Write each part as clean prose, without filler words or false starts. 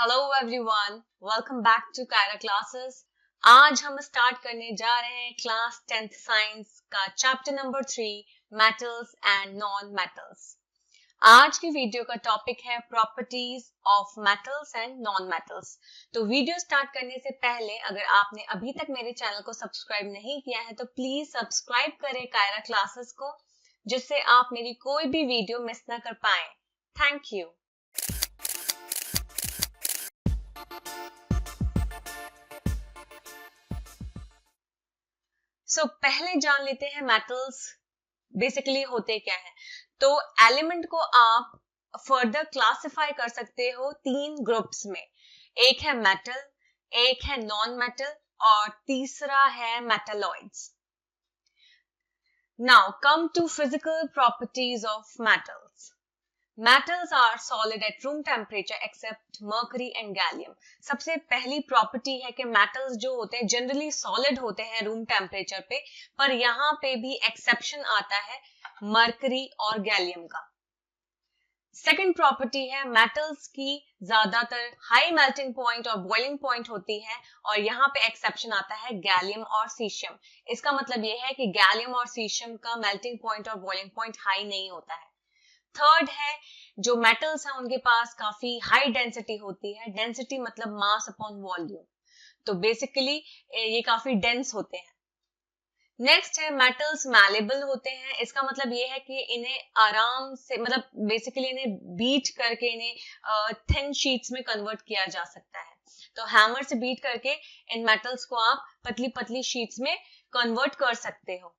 Hello everyone, welcome back to Kaira classes. आज हम start करने जा रहे हैं क्लास 10th साइंस का chapter number 3 metals and non metals. आज की वीडियो का टॉपिक है properties of metals and non metals. तो वीडियो स्टार्ट करने से पहले अगर आपने अभी तक मेरे चैनल को सब्सक्राइब नहीं किया है तो प्लीज सब्सक्राइब करें कायरा क्लासेस को, जिससे आप मेरी कोई भी वीडियो मिस ना कर पाए। Thank you. पहले जान लेते हैं मेटल्स बेसिकली होते क्या है। तो एलिमेंट को आप फर्दर क्लासिफाई कर सकते हो 3 ग्रुप्स में। एक है मेटल, एक है नॉन मेटल और तीसरा है metalloids. Now come to physical properties of metals. Metals are solid at room temperature except mercury and gallium. सबसे पहली प्रॉपर्टी है कि मेटल्स जो होते हैं जनरली सॉलिड होते हैं रूम टेम्परेचर पे, पर यहाँ पे भी एक्सेप्शन आता है मरकरी और गैलियम का। सेकंड प्रॉपर्टी है मेटल्स की ज्यादातर हाई मेल्टिंग पॉइंट और बॉइलिंग पॉइंट होती है, और यहाँ पे एक्सेप्शन आता है गैलियम और सीशियम। इसका मतलब ये है कि गैलियम और सीशियम का मेल्टिंग पॉइंट और बॉइलिंग पॉइंट हाई नहीं होता है। थर्ड है जो मेटल्स हैं उनके पास काफी हाई डेंसिटी होती है। डेंसिटी मतलब मास अपॉन वॉल्यूम, तो बेसिकली ये काफी डेंस होते हैं। नेक्स्ट है मेटल्स मैलेबल होते हैं। इसका मतलब ये है कि इन्हें आराम से मतलब बेसिकली इन्हें बीट करके इन्हें थिन शीट्स में कन्वर्ट किया जा सकता है। तो हैमर से बीट करके इन मेटल्स को आप पतली पतली शीट्स में कन्वर्ट कर सकते हो।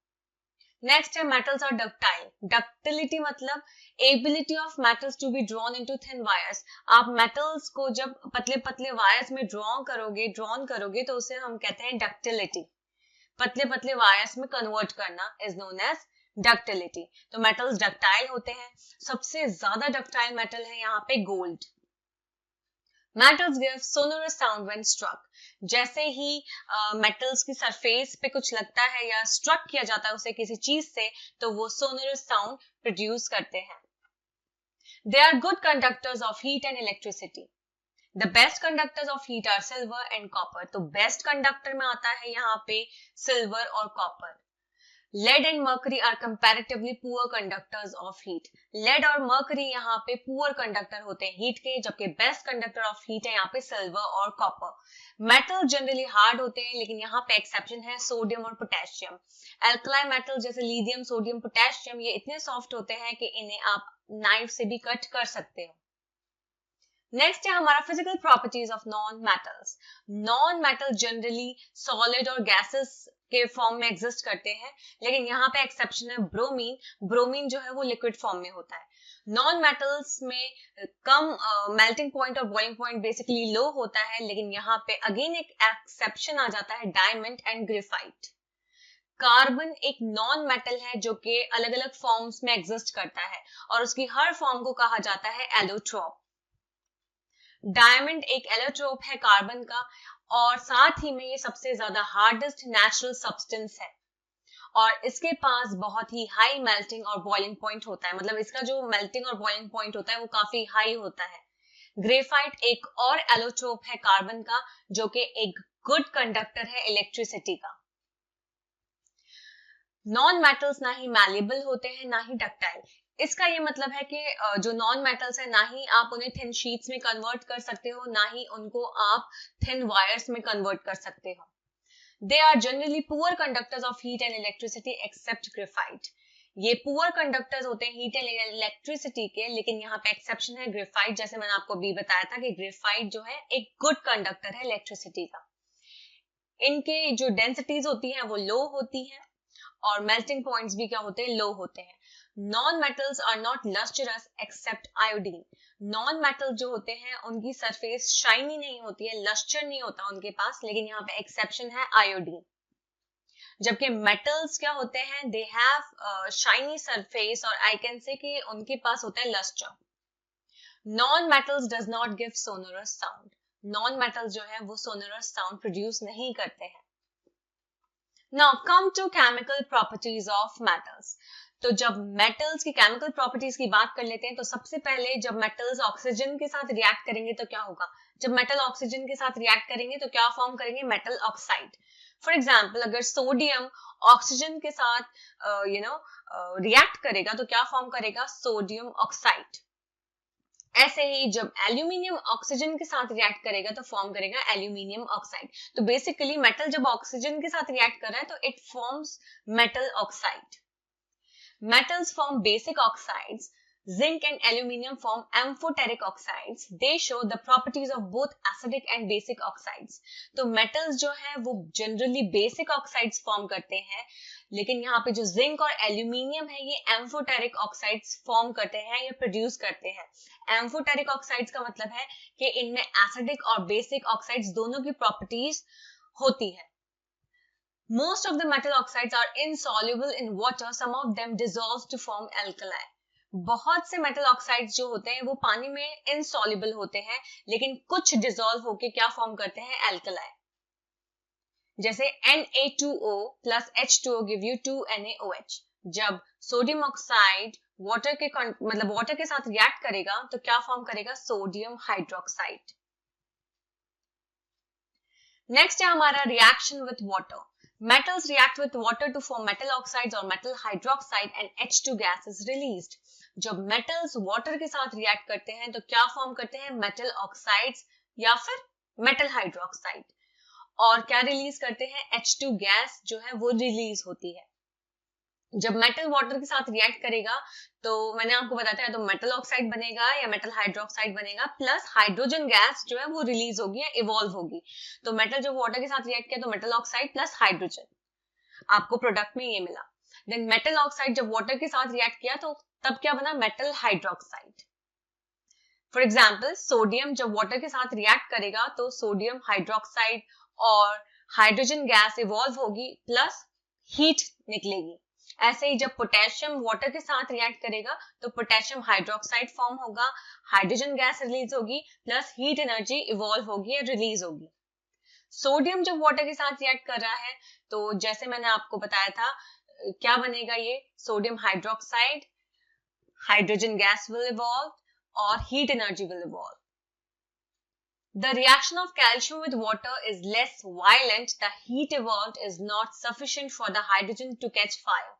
नेक्स्ट है मेटल्स आर डक्टाइल। डक्टिलिटी मतलब ability of metals to be drawn into thin wires. आप मेटल्स को जब पतले पतले वायर्स में ड्रॉन करोगे तो उसे हम कहते हैं डक्टिलिटी। पतले पतले वायर्स में कन्वर्ट करना इज नोन एज डक्टिलिटी। तो मेटल्स डक्टाइल होते हैं। सबसे ज्यादा डक्टाइल मेटल है यहाँ पे gold. Metals give sonorous sound when struck. जैसे ही मेटल्स की सरफेस पे कुछ लगता है या स्ट्रक किया जाता है उसे किसी चीज से, तो वो सोनोरस साउंड प्रोड्यूस करते हैं। They are good conductors of heat and electricity. The best conductors of heat are silver and copper. तो बेस्ट कंडक्टर में आता है यहाँ पे सिल्वर और copper. Lead and mercury are comparatively poor conductors of heat. Lead और mercury यहाँ पे पुअर कंडक्टर होते हैं हीट के, जबकि बेस्ट कंडक्टर ऑफ हीट है यहाँ पे सिल्वर और कॉपर। मेटल जनरली हार्ड होते हैं, लेकिन यहाँ पे एक्सेप्शन है सोडियम और पोटेशियम। एल्कलाइन मेटल जैसे लिथियम, सोडियम, पोटेशियम ये इतने सॉफ्ट होते हैं कि इन्हें आप नाइफ से भी कट कर सकते हो। नेक्स्ट है हमारा physical properties of non metals. Non metal generally solid और गैसेस के फॉर्म में एग्जिस्ट करते हैं, लेकिन यहाँ पे एक्सेप्शन है ब्रोमीन। ब्रोमीन जो है वो लिक्विड फॉर्म में होता है। नॉन मेटल्स में कम मेल्टिंग पॉइंट और बॉइलिंग पॉइंट बेसिकली लो होता है, लेकिन यहाँ पे अगेन एक एक्सेप्शन आ जाता है डायमंड एंड ग्रेफाइट। कार्बन एक नॉन मेटल है जो कि अलग अलग फॉर्म्स में एग्जिस्ट करता है और उसकी हर फॉर्म को कहा जाता है एलोट्रोप। डायमंड एक एलोट्रोप है कार्बन का, और साथ ही में ये सबसे ज्यादा हार्डेस्ट नेचुरल सब्सटेंस है, और इसके पास बहुत ही हाई मेल्टिंग और बॉइलिंग पॉइंट होता है। मतलब इसका जो मेल्टिंग और बॉइलिंग पॉइंट होता है वो काफी हाई होता है। ग्रेफाइट एक और एलोट्रोप है कार्बन का, जो कि एक गुड कंडक्टर है इलेक्ट्रिसिटी का। नॉन मेटल्स ना ही मैलेबल होते हैं ना ही डक्टाइल। इसका ये मतलब है कि जो नॉन मेटल्स है ना ही आप उन्हें थिन शीट्स में कन्वर्ट कर सकते हो, ना ही उनको आप थिन वायर्स में कन्वर्ट कर सकते हो। They are generally poor conductors of heat and electricity except graphite. ये पुअर कंडक्टर्स होते हैं हीट एंड इलेक्ट्रिसिटी के, लेकिन यहाँ पे एक्सेप्शन है ग्रेफाइट। जैसे मैंने आपको भी बताया था कि ग्रेफाइट जो है एक गुड कंडक्टर है इलेक्ट्रिसिटी का। इनके जो डेंसिटीज होती है वो लो होती है और मेल्टिंग पॉइंट्स भी क्या होते हैं, लो होते हैं। Non metals are not lustrous except iodine. Non metal जो होते हैं उनकी सरफेस शाइनी नहीं होती है, लस्टर नहीं होता उनके पास, लेकिन यहाँ पे एक्सेप्शन है आयोडीन। जबकि मेटल्स क्या होते हैं, दे हैव शाइनी सरफेस और आई कैन से कि उनके पास होता है lustre. Non metals does not give sonorous sound. Non metals जो है वो सोनोरस साउंड प्रोड्यूस नहीं करते हैं। Now come to chemical properties of metals. तो जब मेटल्स की केमिकल प्रॉपर्टीज की बात कर लेते हैं तो सबसे पहले जब मेटल्स ऑक्सीजन के साथ रिएक्ट करेंगे तो क्या होगा, जब मेटल ऑक्सीजन के साथ रिएक्ट करेंगे तो क्या फॉर्म करेंगे, मेटल ऑक्साइड। फॉर एग्जाम्पल अगर सोडियम ऑक्सीजन के साथ रिएक्ट करेगा तो क्या फॉर्म करेगा, सोडियम ऑक्साइड। ऐसे ही जब एल्यूमिनियम ऑक्सीजन के साथ रिएक्ट करेगा तो फॉर्म करेगा एल्यूमिनियम ऑक्साइड। तो बेसिकली मेटल जब ऑक्सीजन के साथ रिएक्ट कर रहा है तो it forms metal oxide. Metals form basic oxides. Zinc and aluminium form amphoteric oxides. They show the properties of both acidic and basic oxides. तो metals जो है वो generally basic oxides form करते हैं, लेकिन यहाँ पे जो zinc और aluminium है ये amphoteric oxides form करते हैं या produce करते हैं। Amphoteric oxides का मतलब है कि इनमें acidic और basic oxides दोनों की properties होती है। Most of the metal oxides are insoluble in water. Some of them dissolve to form alkali. बहुत से metal oxides जो होते हैं वो पानी में insoluble होते हैं, लेकिन कुछ dissolve होके क्या form करते हैं, alkali. जैसे Na2O plus H2O give you 2NaOH. जब सोडियम ऑक्साइड वाटर के साथ रिएक्ट करेगा तो क्या फॉर्म करेगा, सोडियम हाइड्रोक्साइड। नेक्स्ट है हमारा reaction with water. Metals react with water to form metal oxides or metal hydroxide and H2 gas is released. जब metals water के साथ react करते हैं तो क्या form करते हैं, metal oxides या फिर metal hydroxide, और क्या release करते हैं, H2 gas जो है वो release होती है। जब मेटल वाटर के साथ रिएक्ट करेगा तो मैंने आपको बताया था तो मेटल ऑक्साइड बनेगा या मेटल हाइड्रोक्साइड बनेगा, प्लस हाइड्रोजन गैस जो है वो रिलीज होगी या इवॉल्व होगी। तो मेटल जब वाटर के साथ रिएक्ट किया तो मेटल ऑक्साइड प्लस हाइड्रोजन, आपको प्रोडक्ट में ये मिला। देन मेटल ऑक्साइड जब वाटर के साथ रिएक्ट किया तो तब क्या बना, metal hydroxide. For example sodium जब वाटर के साथ रिएक्ट करेगा तो सोडियम हाइड्रोक्साइड और हाइड्रोजन गैस इवॉल्व होगी प्लस हीट निकलेगी। ऐसे ही जब पोटेशियम वाटर के साथ रिएक्ट करेगा तो पोटेशियम हाइड्रोक्साइड फॉर्म होगा, हाइड्रोजन गैस रिलीज होगी प्लस हीट एनर्जी इवॉल्व होगी या रिलीज होगी। सोडियम जब वाटर के साथ रिएक्ट कर रहा है तो जैसे मैंने आपको बताया था क्या बनेगा, ये sodium hydroxide, hydrogen gas will evolve और heat energy will evolve. The reaction of calcium with water is less violent. The heat evolved is not sufficient for the hydrogen to catch fire.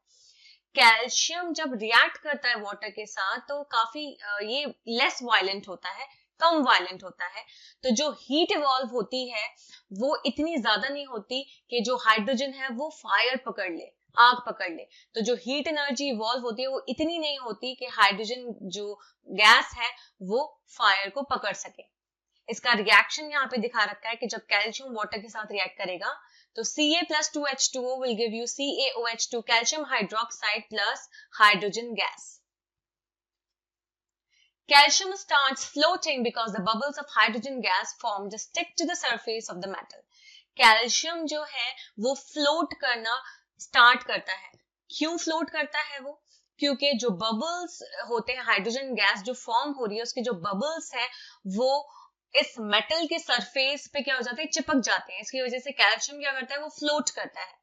Calcium जब react करता है water के साथ तो काफी ये less violent होता है, कम वायलेंट होता है। तो जो हीट इवॉल्व होती है वो इतनी ज्यादा नहीं होती कि जो हाइड्रोजन है वो फायर पकड़ ले, आग पकड़ ले। तो जो हीट एनर्जी इवॉल्व होती है वो इतनी नहीं होती कि हाइड्रोजन जो गैस है वो फायर को पकड़ सके। इसका रिएक्शन यहाँ पे दिखा रखा है कि जब कैल्शियम वाटर के साथ रिएक्ट करेगा तो Ca plus 2H2O will give you CaOH2 calcium hydroxide plus hydrogen gas. Calcium starts floating because the bubbles of hydrogen gas formed stick to the surface of the metal. Calcium जो है वो float करना start करता है। क्यों float करता है वो? क्योंकि जो बबल्स होते हैं, हाइड्रोजन गैस जो फॉर्म हो रही है उसके जो बबल्स है वो इस मेटल के सरफेस पे क्या हो जाते हैं, चिपक जाते हैं। इसकी वजह से कैल्शियम क्या करता है, वो फ्लोट करता है।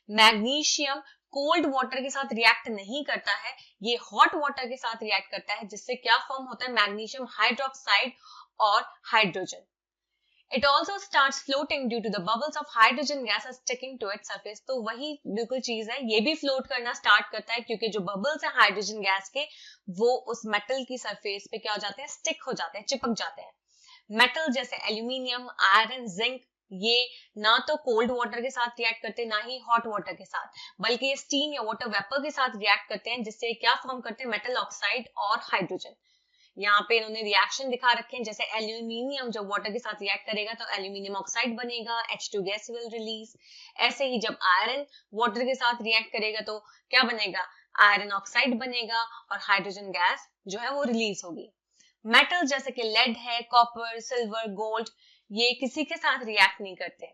मैग्नीशियम कोल्ड वाटर के साथ रिएक्ट नहीं करता है, ये हॉट वाटर के साथ रिएक्ट करता है, जिससे क्या फॉर्म होता है, मैग्नीशियम हाइड्रोक्साइड और hydrogen. It also starts floating due to the bubbles of hydrogen gas are sticking to its surface. तो वही बिल्कुल चीज है, ये भी फ्लोट करना स्टार्ट करता है क्योंकि जो बबल्स है हाइड्रोजन गैस के वो उस मेटल की सरफेस पे क्या हो जाते हैं, स्टिक हो जाते हैं, चिपक जाते हैं। मेटल जैसे एल्यूमिनियम, आयरन, जिंक ये ना तो कोल्ड वाटर के साथ रिएक्ट करते ना ही हॉट वाटर के साथ, बल्कि ये स्टीम या वाटर वेपर के साथ रिएक्ट करते हैं, जिससे क्या फॉर्म करते हैं, मेटल ऑक्साइड और हाइड्रोजन। यहाँ पे इन्होंने रिएक्शन दिखा रखे हैं, जैसे एल्यूमिनियम जब वाटर के साथ रिएक्ट करेगा तो एल्यूमिनियम ऑक्साइड बनेगा, H2 गैस विल रिलीज। ऐसे ही जब आयरन वाटर के साथ रिएक्ट करेगा तो क्या बनेगा, आयरन ऑक्साइड बनेगा और हाइड्रोजन गैस जो है वो रिलीज होगी। मेटल जैसे कि लेड है, कॉपर, सिल्वर, गोल्ड, ये किसी के साथ रिएक्ट नहीं करते।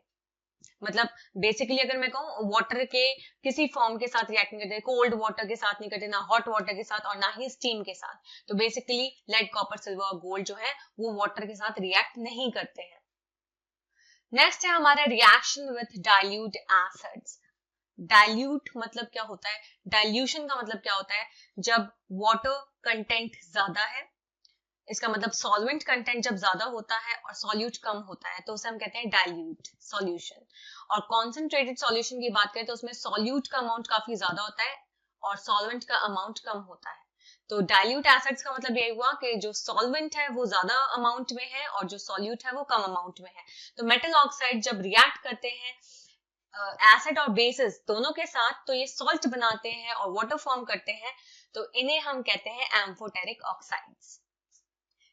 मतलब बेसिकली अगर मैं कहूँ वाटर के किसी फॉर्म के साथ रिएक्ट नहीं करते, कोल्ड वाटर के साथ नहीं करते, ना हॉट वाटर के साथ और ना ही स्टीम के साथ। तो बेसिकली लेड, कॉपर, सिल्वर और गोल्ड जो है वो वाटर के साथ रिएक्ट नहीं करते हैं। नेक्स्ट है हमारा reaction with dilute acids. Dilute मतलब क्या होता है, डाइल्यूशन का मतलब क्या होता है, जब वाटर कंटेंट ज्यादा है, इसका मतलब सॉल्वेंट कंटेंट जब ज्यादा होता है और सॉल्यूट कम होता है तो उसे हम कहते हैं डाइल्यूट सॉल्यूशन। और कॉन्सेंट्रेटेड सॉल्यूशन की बात करें तो उसमें सॉल्यूट का अमाउंट काफी ज्यादा होता है और सॉल्वेंट का अमाउंट कम होता है। तो डाइल्यूट एसिड्स का मतलब ये हुआ कि जो सॉल्वेंट है वो ज्यादा अमाउंट में है और जो सॉल्यूट है वो कम अमाउंट में है। तो मेटल ऑक्साइड जब रिएक्ट करते हैं एसिड और बेसिस दोनों के साथ तो ये सॉल्ट बनाते हैं और वाटर फॉर्म करते हैं, तो इन्हें हम कहते हैं एम्फोटेरिक ऑक्साइड्स।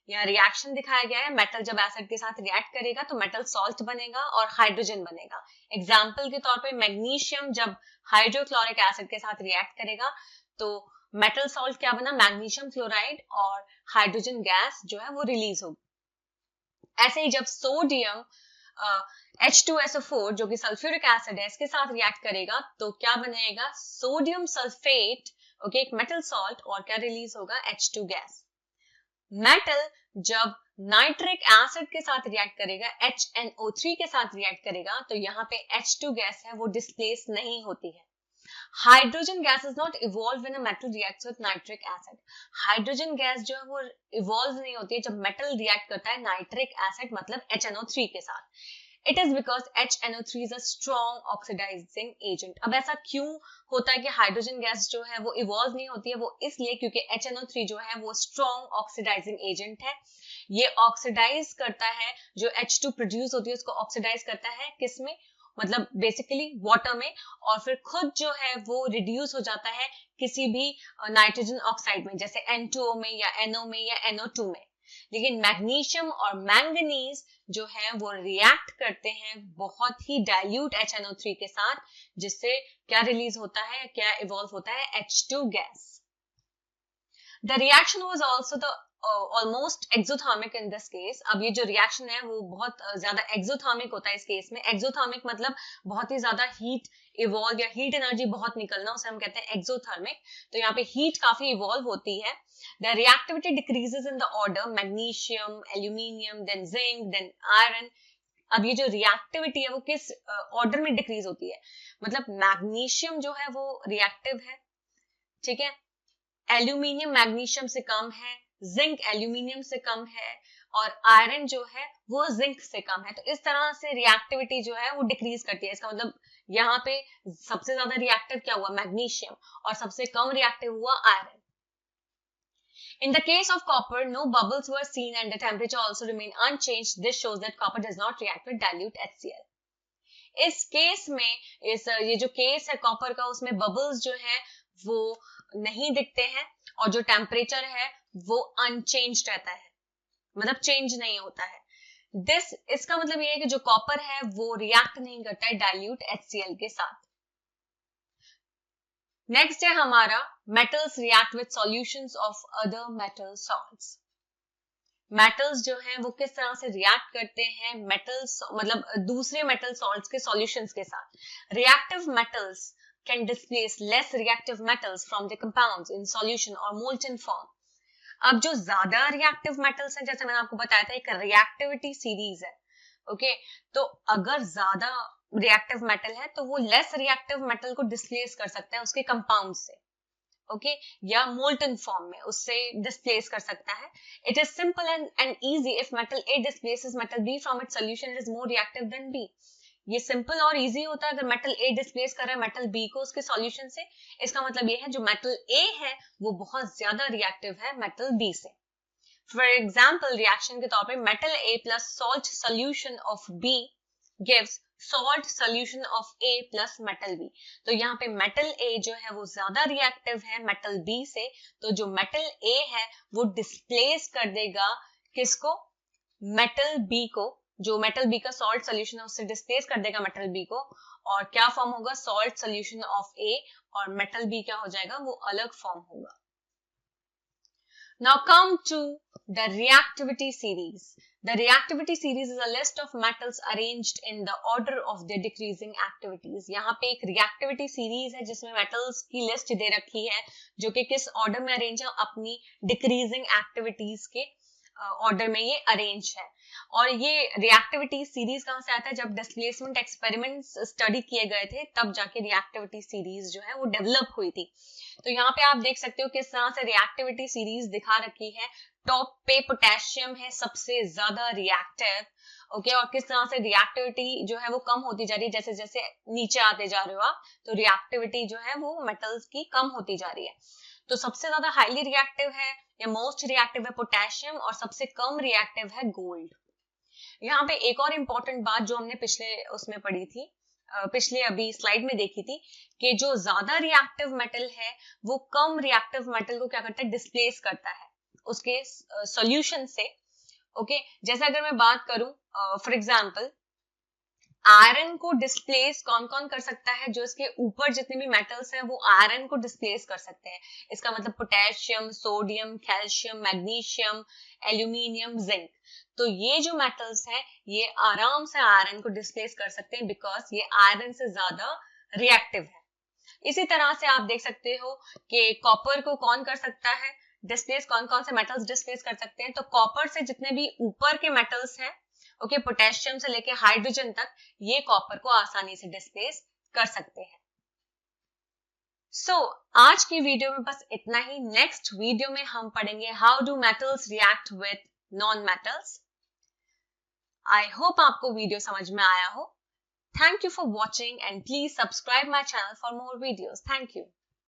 यहाँ रिएक्शन दिखाया गया है, मेटल जब एसिड के साथ रिएक्ट करेगा तो मेटल सॉल्ट बनेगा और हाइड्रोजन बनेगा। एग्जाम्पल के तौर पे मैग्नीशियम जब हाइड्रोक्लोरिक एसिड के साथ रिएक्ट करेगा तो मेटल सॉल्ट क्या बना, मैग्नीशियम क्लोराइड, और हाइड्रोजन गैस जो है वो रिलीज होगी। ऐसे ही जब सोडियम H2SO4 जो कि सल्फ्यूरिक एसिड है इसके साथ रिएक्ट करेगा तो क्या बनेगा, सोडियम सल्फेट, ओके, एक मेटल सॉल्ट, और क्या रिलीज होगा, H2 गैस। मेटल जब नाइट्रिक एसिड के साथ रिएक्ट करेगा, HNO3 के साथ रिएक्ट करेगा, तो यहाँ पे H2 गैस है वो डिस्प्लेस नहीं होती है। Hydrogen gas is not evolve when a metal reacts with nitric acid. Hydrogen gas जो है वो इवॉल्व नहीं होती है जब मेटल रिएक्ट करता है नाइट्रिक एसिड मतलब HNO3 के साथ। It is because HNO3 is a strong oxidizing agent. अब ऐसा क्यों होता है कि हाइड्रोजन गैस जो है वो इवॉल्व नहीं होती है, वो इसलिए क्योंकि HNO3 जो है वो स्ट्रॉन्ग ऑक्सीडाइजिंग एजेंट है। ये ऑक्सीडाइज करता है, जो H2 प्रोड्यूस होती है उसको ऑक्सीडाइज करता है किसमें, मतलब बेसिकली वाटर में, और फिर खुद जो है वो रिड्यूस हो जाता है किसी भी नाइट्रोजन ऑक्साइड में, जैसे N2O में या NO में या NO2 में। लेकिन मैग्नीशियम और मैंगनीज जो है वो रिएक्ट करते हैं बहुत ही डाइल्यूट HNO3 के साथ, जिससे क्या रिलीज होता है, क्या इवॉल्व होता है, H2 gas. The reaction was also the almost exothermic in this case. अब ये जो रिएक्शन है वो बहुत ज्यादा एक्सोथर्मिक होता है इस केस में। एक्सोथर्मिक मतलब बहुत ही ज्यादा हीट इवॉल्व या हीट एनर्जी बहुत निकलना, उसे हम कहते हैं एक्सोथर्मिक। तो यहाँ पे हीट काफी इवॉल्व होती है। The reactivity decreases in the order magnesium, aluminium, then zinc, then iron. अब ये जो रिएक्टिविटी है वो किस ऑर्डर में डिक्रीज होती है, मतलब मैग्नीशियम जो है वो रिएक्टिव है, ठीक है, एल्यूमिनियम मैग्नीशियम से कम है, जिंक एल्यूमिनियम से कम है, और आयरन जो है वो जिंक से कम है। तो इस तरह से रिएक्टिविटी जो है वो डिक्रीज करती है। इसका मतलब यहाँ पे सबसे ज्यादा रिएक्टिव क्या हुआ, मैग्नीशियम, और सबसे कम रिएक्टिव हुआ iron. In the case of copper, no bubbles were seen and the temperature also remained unchanged. This shows that copper does not react with dilute HCl. इस केस में, ये जो केस है कॉपर का, उसमें बबल्स जो है वो नहीं दिखते हैं और जो टेम्परेचर है वो अनचेंज्ड रहता है, मतलब चेंज नहीं होता है। इसका मतलब ये है कि जो कॉपर है वो रिएक्ट नहीं करता है डाइल्यूट HCl के साथ। नेक्स्ट है हमारा metals react with solutions of other metal salts. Metals जो हैं वो किस तरह से रिएक्ट करते हैं मेटल्स, मतलब दूसरे मेटल सॉल्ट्स के सॉल्यूशंस के साथ। Reactive metals can displace less reactive metals from the compounds in solution और मोल्टन फॉर्म। अब जो ज्यादा रिएक्टिव मेटल्स हैं, जैसे मैंने आपको बताया था, एक रिएक्टिविटी सीरीज है, ओके, तो अगर ज्यादा रिएक्टिव मेटल है तो वो लेस रिएक्टिव मेटल को डिस्प्लेस कर सकता है उसके कंपाउंड से, ओके, या मोल्टन फॉर्म में उससे डिस्प्लेस कर सकता है। It is simple and easy if metal A displaces metal B from its solution, it is more reactive than B। ये सिंपल और इजी होता है अगर मेटल A डिस्प्लेस कर रहा है मेटल B को उसके सॉल्यूशन से। इसका मतलब ये है जो मेटल A है वो बहुत ज्यादा रिएक्टिव है मेटल B से। फॉर एग्जाम्पल, रिएक्शन के तौर पे metal A plus salt solution of B gives salt solution of A plus metal B। तो यहाँ पे मेटल A जो है वो ज्यादा रिएक्टिव है मेटल B से, तो जो मेटल A है वो डिस्प्लेस कर देगा किसको, मेटल B को। जो मेटल B का सॉल्ट सोल्यूशन है उससे डिस्प्लेस कर देगा मेटल B को, और क्या फॉर्म होगा, सॉल्ट सोल्यूशन ऑफ A, और मेटल B क्या हो जाएगा, वो अलग फॉर्म होगा। Now come to the reactivity series. The reactivity series is a list of metals arranged in the order of their decreasing activities. यहाँ पे एक reactivity series है जिसमें metals की list दे रखी है जो कि किस order में arrange है, अपनी decreasing activities के order में ये arrange है। और ये reactivity series कहाँ से आता है, जब displacement experiments study किए गए थे तब जाके reactivity series जो है वो develop हुई थी। तो यहाँ पे आप देख सकते हो किस तरह से रिएक्टिविटी सीरीज दिखा रखी है। टॉप पे पोटेशियम है सबसे ज्यादा रिएक्टिव, ओके, और किस तरह से रिएक्टिविटी जो है वो कम होती जा रही है, जैसे जैसे नीचे आते जा रहे हो आप, तो रिएक्टिविटी जो है वो मेटल्स की कम होती जा रही है। तो सबसे ज्यादा हाईली रिएक्टिव है या मोस्ट रिएक्टिव है पोटेशियम, और सबसे कम रिएक्टिव है गोल्ड। यहाँ पे एक और इम्पोर्टेंट बात जो हमने पिछले उसमें पढ़ी थी, पिछले अभी स्लाइड में देखी थी, कि जो ज्यादा रिएक्टिव मेटल है वो कम रिएक्टिव मेटल को क्या करता है, डिस्प्लेस करता है उसके सॉल्यूशन से। ओके, जैसे अगर मैं बात करूं फॉर एग्जांपल, आयरन को डिस्प्लेस कौन कौन कर सकता है, जो इसके ऊपर जितने भी मेटल्स हैं वो आयरन को डिस्प्लेस कर सकते हैं। इसका मतलब potassium, sodium, calcium, magnesium, aluminium, zinc. तो ये जो मेटल्स हैं ये आराम से आयरन को डिस्प्लेस कर सकते हैं, बिकॉज ये आयरन से ज्यादा रिएक्टिव है। इसी तरह से आप देख सकते हो कि कॉपर को कौन कर सकता है डिस्प्लेस, कौन कौन से मेटल्स डिस्प्लेस कर सकते हैं। तो कॉपर से जितने भी ऊपर के मेटल्स हैं, ओके, पोटेशियम से लेके हाइड्रोजन तक, ये कॉपर को आसानी से डिस्प्लेस कर सकते हैं। आज की वीडियो में बस इतना ही। नेक्स्ट वीडियो में हम पढ़ेंगे how do metals react with non metals. I hope आपको वीडियो समझ में आया हो। Thank you for watching and please subscribe my channel for more videos. Thank you.